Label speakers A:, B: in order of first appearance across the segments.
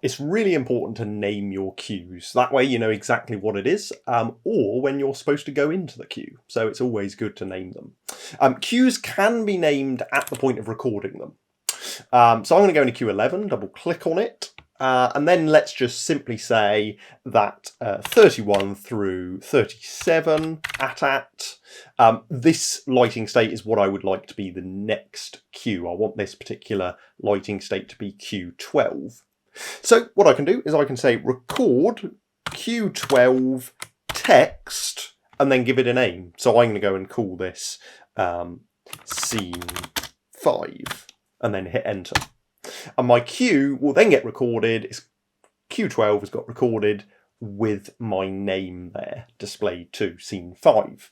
A: it's really important to name your queues. That way you know exactly what it is, or when you're supposed to go into the queue. So it's always good to name them. Queues can be named at the point of recording them. So I'm going to go into queue 11, double click on it, and then let's just simply say that 31 through 37 this lighting state is what I would like to be the next queue. I want this particular lighting state to be queue 12. So what I can do is I can say record queue 12 text and then give it a name. So I'm going to go and call this scene 5 and then hit enter. And my queue will then get recorded. Queue 12 has got recorded with my name there displayed to scene 5.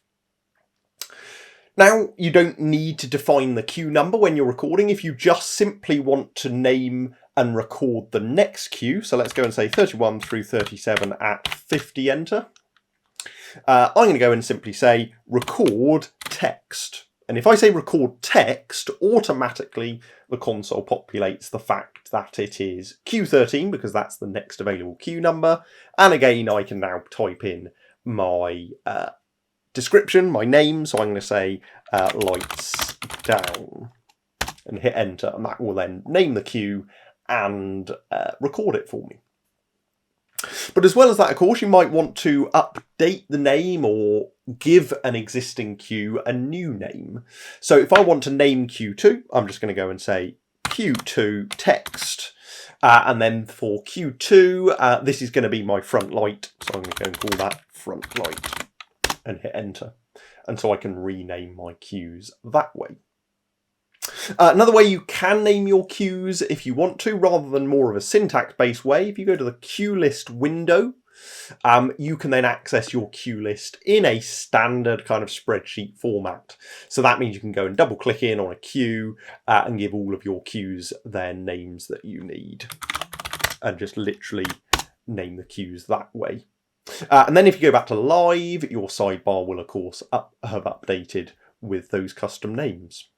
A: Now, you don't need to define the queue number when you're recording if you just simply want to name and record the next queue. So let's go and say 31 through 37 at 50, enter. I'm going to go and simply say record text. And if I say record text, automatically the console populates the fact that it is queue 13 because that's the next available queue number. And again, I can now type in my description, my name. So I'm going to say lights down and hit enter. And that will then name the queue and record it for me. But as well as that, of course, you might want to update the name or give an existing queue a new name. So if I want to name Q2, I'm just going to go and say Q2 text. And then for Q2, this is going to be my front light. So I'm going to go and call that front light and hit enter. And so I can rename my queues that way. Another way you can name your queues if you want to, rather than more of a syntax-based way, if you go to the queue list window, you can then access your queue list in a standard kind of spreadsheet format. So that means you can go and double click in on a queue and give all of your queues their names that you need. And just literally name the queues that way. And then if you go back to live, your sidebar will of course have updated with those custom names.